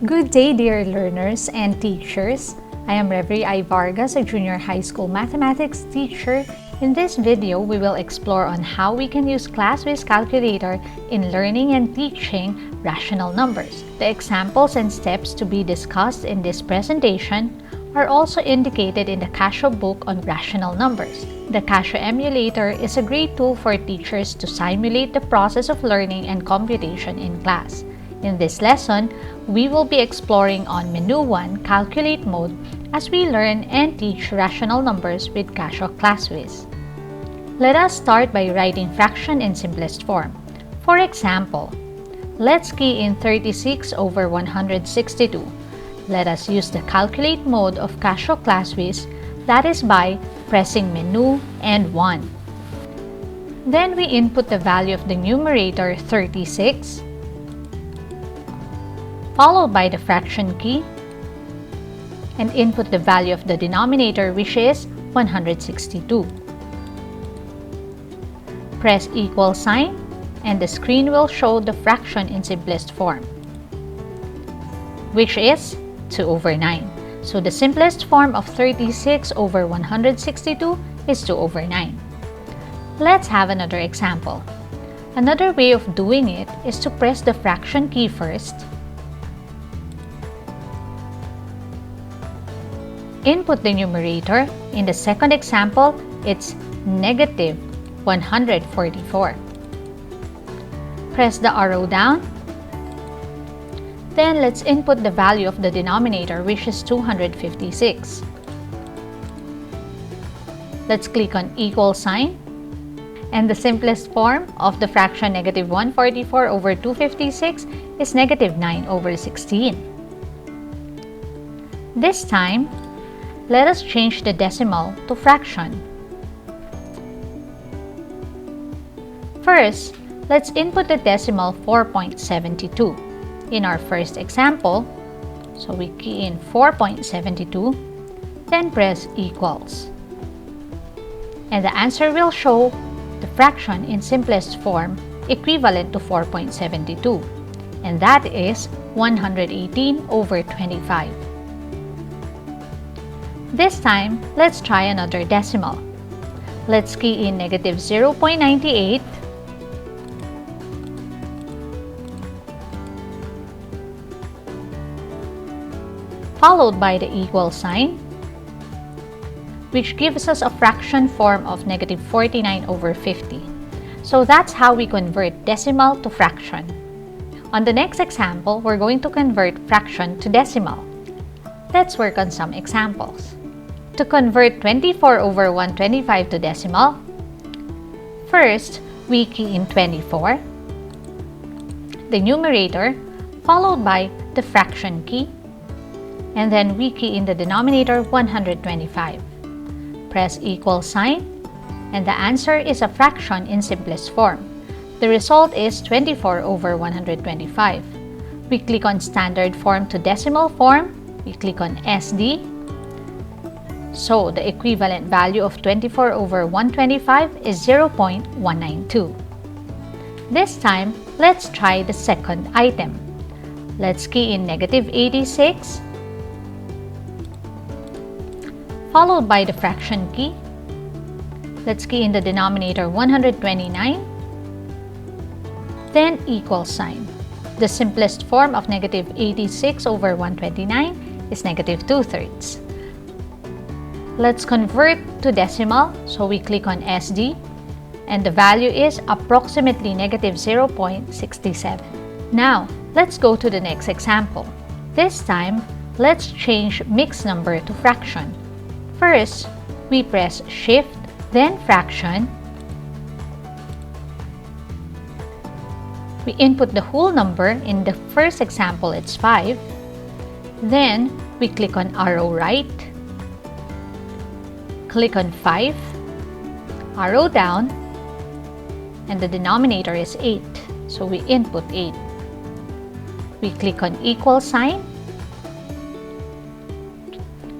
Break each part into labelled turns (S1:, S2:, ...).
S1: Good day, dear learners and teachers. I am Reverie I. Vargas, a junior high school mathematics teacher. In this video, we will explore on how we can use CASIO calculator in learning and teaching rational numbers. The examples and steps to be discussed in this presentation are also indicated in the CASIO book on rational numbers. The CASIO Emulator is a great tool for teachers to simulate the process of learning and computation in class. In this lesson, we will be exploring on Menu 1 Calculate mode as we learn and teach rational numbers with CASIO ClassWiz. Let us start by writing fraction in simplest form. For example, let's key in 36 over 162. Let us use the Calculate mode of CASIO ClassWiz, that is by pressing Menu and 1. Then we input the value of the numerator 36, followed by the fraction key, and input the value of the denominator, which is 162. Press equal sign, and the screen will show the fraction in simplest form, which is 2 over 9. So the simplest form of 36 over 162 is 2 over 9. Let's have another example. Another way of doing it is to press the fraction key first, input the numerator. In the second example, it's negative 144. Press the arrow down. Then let's input the value of the denominator, which is 256. Let's click on equal sign. And the simplest form of the fraction negative 144 over 256 is negative 9 over 16. This time, let us change the decimal to fraction. First, let's input the decimal 4.72 in our first example. So we key in 4.72, then press equals. And the answer will show the fraction in simplest form equivalent to 4.72, and that is 118 over 25. This time, let's try another decimal. Let's key in negative 0.98, followed by the equal sign, which gives us a fraction form of negative 49 over 50. So that's how we convert decimal to fraction. On the next example, we're going to convert fraction to decimal. Let's work on some examples. To convert 24 over 125 to decimal, first, we key in 24, the numerator, followed by the fraction key, and then we key in the denominator 125. Press equal sign, and the answer is a fraction in simplest form. The result is 24 over 125. We click on standard form to decimal form. We click on SD. So the equivalent value of 24 over 125 is 0.192. This time, let's try the second item. Let's key in negative 86, followed by the fraction key. Let's key in the denominator 129, then equal sign. The simplest form of negative 86 over 129 is negative 2/3. Let's convert to decimal, so we click on SD, and the value is approximately negative 0.67. Now, let's go to the next example. This time, let's change mixed number to fraction. First, we press Shift, then Fraction. We input the whole number. In the first example, it's 5. Then, we click on arrow right. Click on 5. Arrow down. And the denominator is 8. So we input 8. We click on equal sign.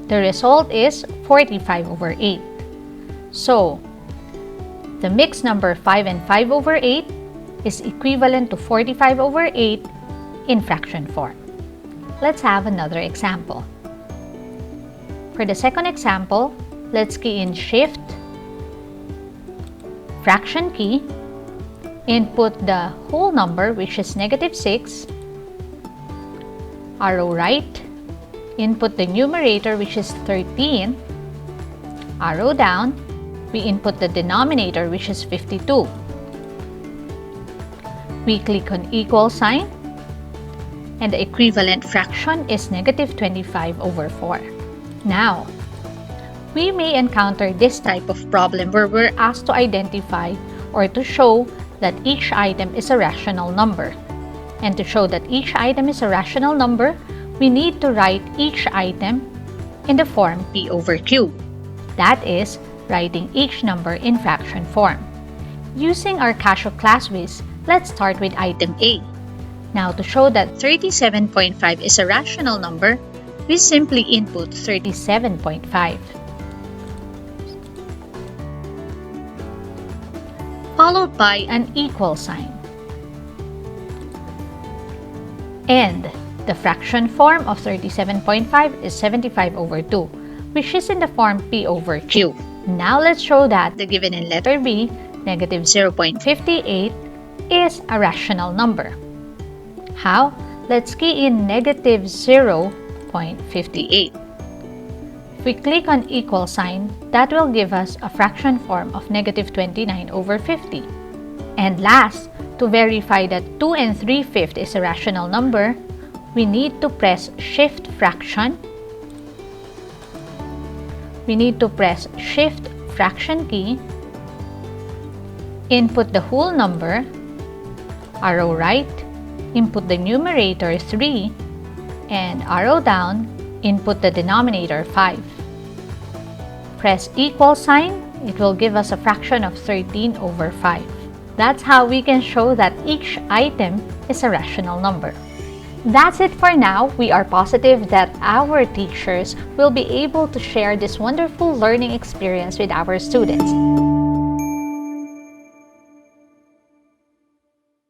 S1: The result is 45 over 8. So, the mixed number 5 and 5 over 8 is equivalent to 45 over 8 in fraction form. let's have another example. For the second example, let's key in Shift, fraction key, input the whole number, which is -6, arrow right, input the numerator, which is 13, arrow down, we input the denominator, which is 52. We click on equal sign, and the equivalent fraction is -25/4. Now, we may encounter this type of problem where we're asked to identify or to show that each item is a rational number. And to show that each item is a rational number, we need to write each item in the form P/Q. That is, writing each number in fraction form. Using our CASIO class whiz, let's start with item A. Now, to show that 37.5 is a rational number, we simply input 37.5. Followed by an equal sign. And the fraction form of 37.5 is 75/2, which is in the form P/Q. Now let's show that the given in letter B, -0.58, is a rational number. How? Let's key in -0.58. If we click on equal sign, that will give us a fraction form of -29/50. And last, to verify that 2 3/5 is a rational number, we need to press Shift fraction. We need to press Shift fraction key, input the whole number, arrow right, input the numerator 3, and arrow down, input the denominator 5. Press equal sign, it will give us a fraction of 13/5. That's how we can show that each item is a rational number. That's it for now. We are positive that our teachers will be able to share this wonderful learning experience with our students.